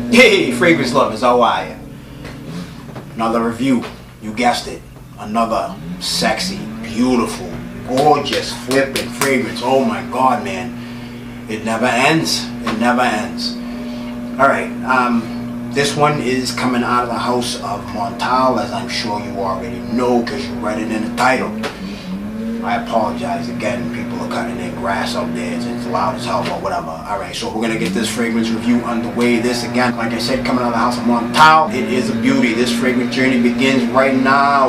Hey, fragrance lovers, how are you? Another review, you guessed it. Another sexy, beautiful, gorgeous, flipping fragrance. Oh my God, man. It never ends. It never ends. Alright, this one is coming out of the house of Montale, as I'm sure you already know because you read it in the title. I apologize again, people are cutting their grass out there, it's loud as hell or whatever. Alright, so we're gonna get this fragrance review underway. This again, like I said, coming out of the house of Montale. It is a beauty. This fragrance journey begins right now.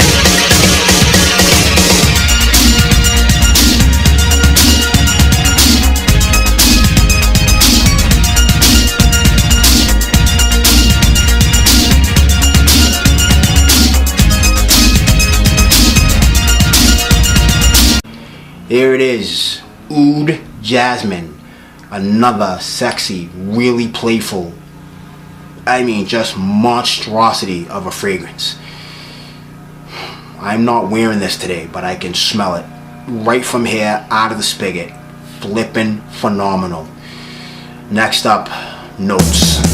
Here it is, Aoud Jasmine, another sexy, really playful, I mean just monstrosity of a fragrance. I'm not wearing this today, but I can smell it right from here out of the spigot. Flippin' phenomenal. Next up, notes.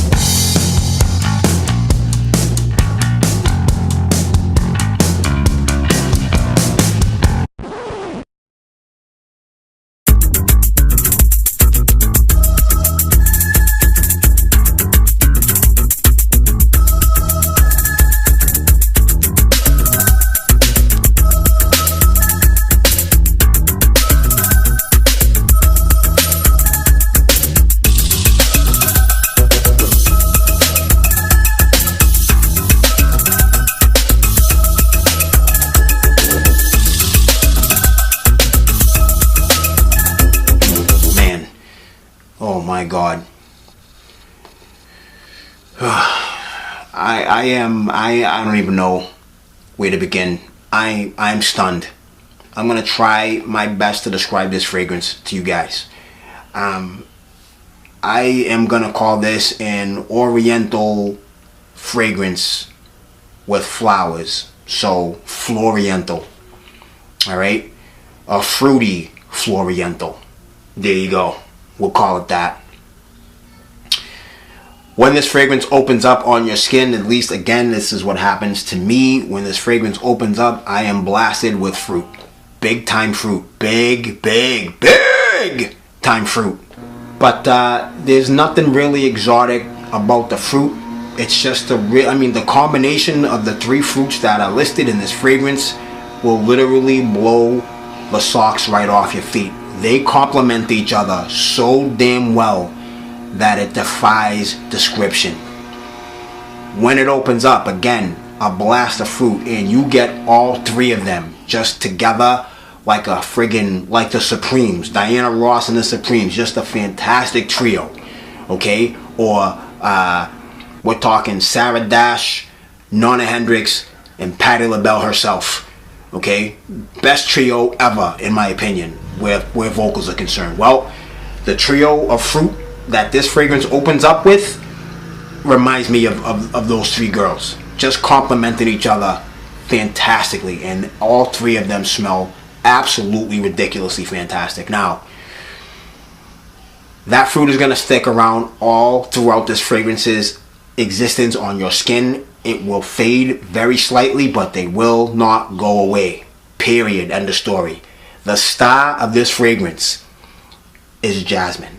Oh my God. I don't even know where to begin. I'm stunned. I'm gonna try my best to describe this fragrance to you guys. I am gonna call this an oriental fragrance with flowers. So floriental. Alright? A fruity floriental. There you go. We'll call it that. When this fragrance opens up on your skin, at least again, this is what happens to me. When this fragrance opens up, I am blasted with fruit. Big time fruit. Big time fruit. But there's nothing really exotic about the fruit. It's just the combination of the three fruits that are listed in this fragrance will literally blow the socks right off your feet. They complement each other so damn well that it defies description. When it opens up, again, a blast of fruit, and you get all three of them just together like a friggin', like the Supremes, Diana Ross and the Supremes, just a fantastic trio, okay? Or we're talking Sarah Dash, Nona Hendrix, and Patti LaBelle herself, okay? Best trio ever, in my opinion, where vocals are concerned. Well, the trio of fruit that this fragrance opens up with reminds me of those three girls. Just complementing each other fantastically, and all three of them smell absolutely ridiculously fantastic. Now, that fruit is going to stick around all throughout this fragrance's existence on your skin. It will fade very slightly, but they will not go away. Period. End of story. The star of this fragrance is Jasmine.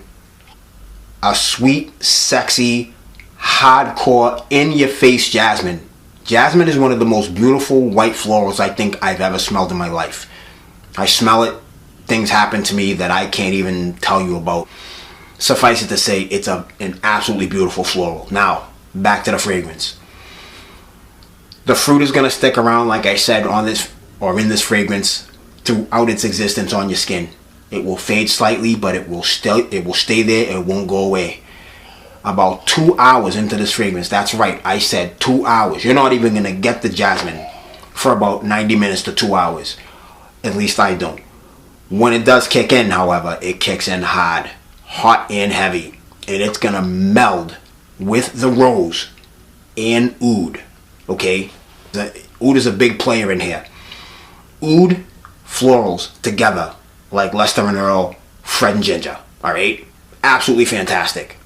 A sweet, sexy, hardcore, in-your-face jasmine. Jasmine is one of the most beautiful white florals I think I've ever smelled in my life. I smell it, things happen to me that I can't even tell you about. Suffice it to say, it's an absolutely beautiful floral. Now, back to the fragrance. The fruit is going to stick around, like I said, on this or in this fragrance throughout its existence on your skin. It will fade slightly, but it will stay there. It won't go away. About 2 hours into this fragrance, that's right, I said 2 hours. You're not even going to get the jasmine for about 90 minutes to 2 hours. At least I don't. When it does kick in, however, it kicks in hard, hot and heavy. And it's going to meld with the rose and oud. Okay? Oud is a big player in here. Oud, florals together like Lester and Earl, Fred and Ginger. Alright? Absolutely fantastic.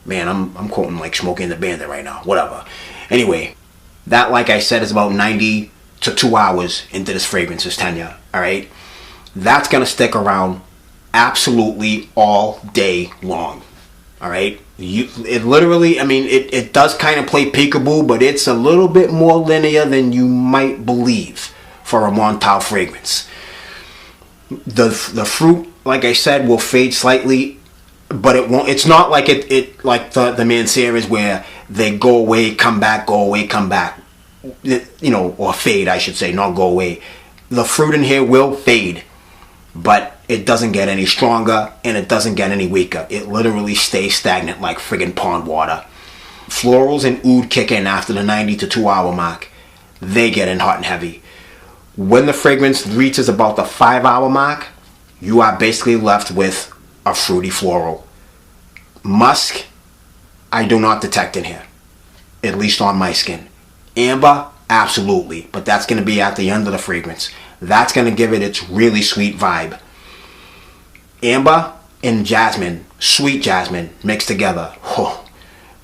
Man, I'm quoting like Smokey and the Bandit right now. Whatever. Anyway, that, like I said, is about 90 to 2 hours into this fragrance's tenure. Alright? That's going to stick around absolutely all day long. Alright? It literally, I mean, it does kind of play peekaboo, but it's a little bit more linear than you might believe for a Montale fragrance. The fruit, like I said, will fade slightly, but it won't. It's not like it like the Manceras where they go away, come back, go away, come back. You know, or fade, I should say, not go away. The fruit in here will fade, but it doesn't get any stronger and it doesn't get any weaker. It literally stays stagnant like friggin' pond water. Florals and oud kick in after the 90 to 2 hour mark. They get in hot and heavy. When the fragrance reaches about the 5 hour mark, you are basically left with a fruity floral. Musk, I do not detect in here, at least on my skin. Amber, absolutely, but that's going to be at the end of the fragrance. That's going to give it its really sweet vibe. Amber and jasmine, sweet jasmine, mixed together. Oh,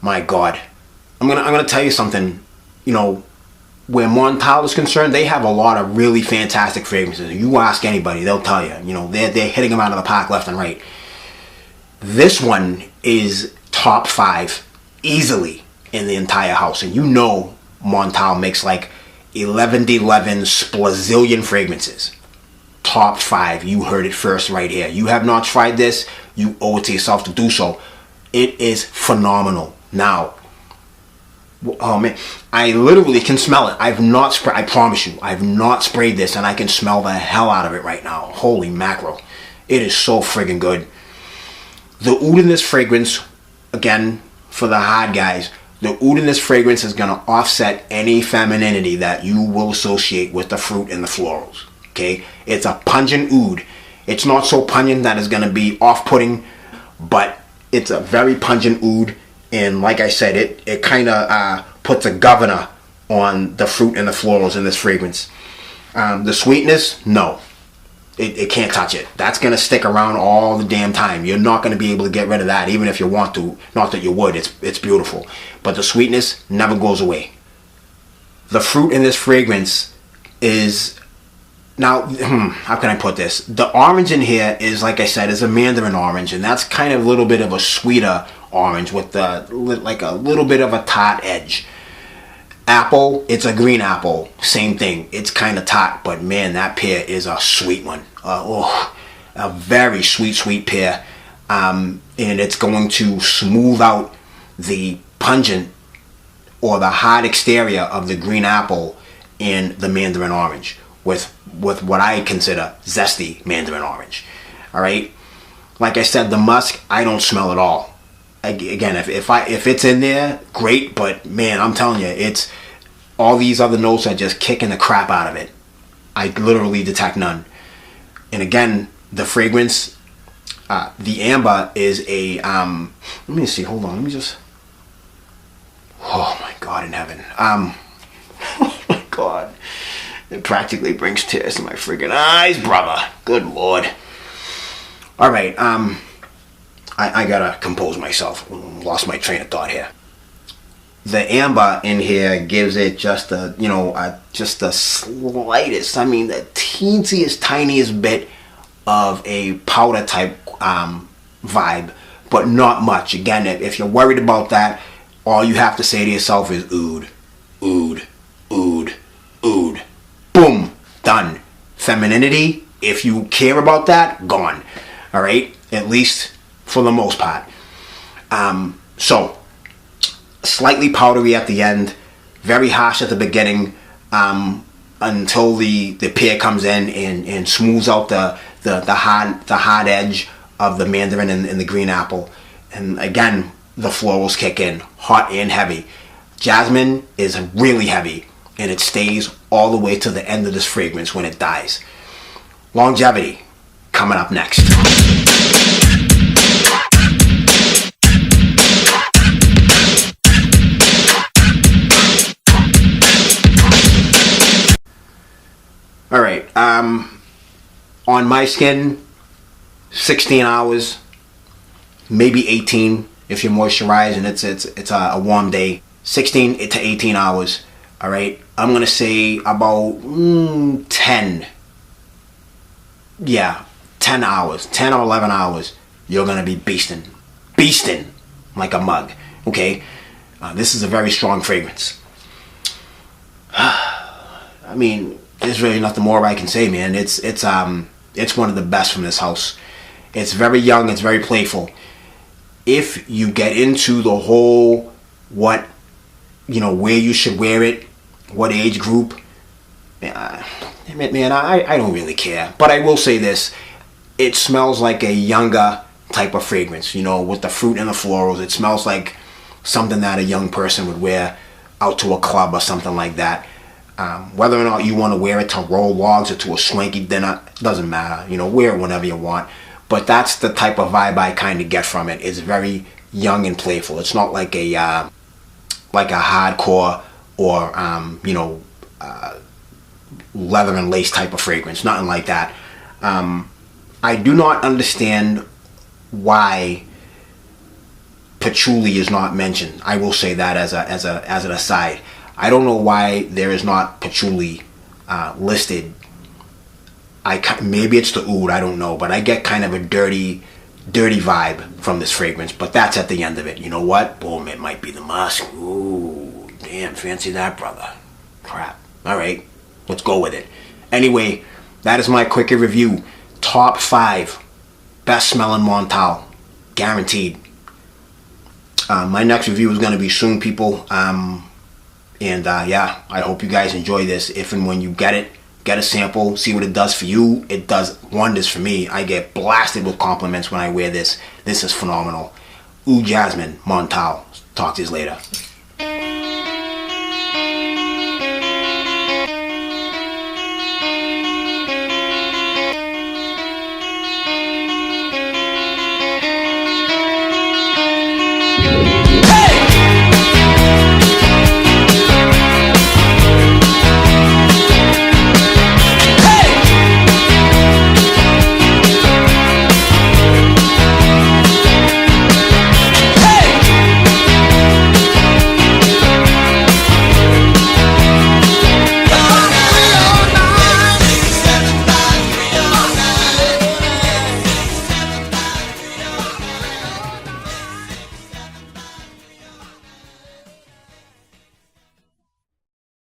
my God. I'm gonna tell you something. You know, where Montale is concerned, they have a lot of really fantastic fragrances. You ask anybody, they'll tell you. You know, they're hitting them out of the park left and right. This one is top 5 easily in the entire house. And you know Montale makes like 11 splazillion fragrances. Top 5. You heard it first right here. You have not tried this, you owe it to yourself to do so. It is phenomenal. Now, oh man, I literally can smell it. I've not sprayed, I promise you, I've not sprayed this and I can smell the hell out of it right now. Holy mackerel. It is so friggin' good. The oud in this fragrance, again, for the hard guys, the oud in this fragrance is going to offset any femininity that you will associate with the fruit and the florals. Okay? It's a pungent oud. It's not so pungent that it's going to be off-putting, but it's a very pungent oud. And like I said, it kind of puts a governor on the fruit and the florals in this fragrance. The sweetness, no. It can't touch it. That's going to stick around all the damn time. You're not going to be able to get rid of that, even if you want to. Not that you would. It's beautiful. But the sweetness never goes away. The fruit in this fragrance is... Now, how can I put this? The orange in here is, like I said, is a mandarin orange. And that's kind of a little bit of a sweeter orange with like a little bit of a tart edge. Apple, it's a green apple. Same thing. It's kind of tart, but man, that pear is a sweet one. A very sweet pear. And it's going to smooth out the pungent or the hard exterior of the green apple in the mandarin orange with what I consider zesty mandarin orange. All right. Like I said, the musk, I don't smell at all. Again, if it's in there, great. But man, I'm telling you, it's all these other notes are just kicking the crap out of it. I literally detect none. And again, the fragrance, the amber is a. Let me see. Hold on. Let me just. Oh my God in heaven. Oh my God. It practically brings tears to my friggin' eyes, brother. Good Lord. All right. I gotta compose myself. Lost my train of thought here. The amber in here gives it just just the slightest, I mean the teensiest, tiniest bit of a powder type vibe, but not much. Again, if you're worried about that, all you have to say to yourself is oud, oud, oud, oud. Boom, done. Femininity, if you care about that, gone. All right, at least for the most part. So slightly powdery at the end, very harsh at the beginning, until the pear comes in and smooths out the hard edge of the mandarin and the green apple. And again, the florals kick in, hot and heavy. Jasmine is really heavy, and it stays all the way to the end of this fragrance when it dies. Longevity, coming up next. All right, on my skin, 16 hours, maybe 18, if you're moisturized and it's a warm day. 16 to 18 hours. All right, I'm gonna say about 10. Yeah, 10 hours, 10 or 11 hours. You're gonna be beasting like a mug. Okay, this is a very strong fragrance. I mean, there's really nothing more I can say, man. It's one of the best from this house. It's very young. It's very playful. If you get into the whole where you should wear it, what age group, man, I don't really care. But I will say this: it smells like a younger type of fragrance. With the fruit and the florals, it smells like something that a young person would wear out to a club or something like that. Whether or not you want to wear it to roll logs or to a swanky dinner, doesn't matter. Wear it whenever you want. But that's the type of vibe I kind of get from it. It's very young and playful. It's not like a hardcore or leather and lace type of fragrance. Nothing like that. I do not understand why patchouli is not mentioned. I will say that as an aside. I don't know why there is not patchouli listed. Maybe it's the oud, I don't know, but I get kind of a dirty vibe from this fragrance. But that's at the end of it. You know what? Boom! It might be the musk. Ooh, damn! Fancy that, brother. Crap. All right, let's go with it. Anyway, that is my quick review. Top 5 best smelling Montale, guaranteed. My next review is going to be soon, people. Yeah, I hope you guys enjoy this. If and when you get it, get a sample, see what it does for you. It does wonders for me. I get blasted with compliments when I wear this. This is phenomenal. Aoud Jasmine, Montale. Talk to you later.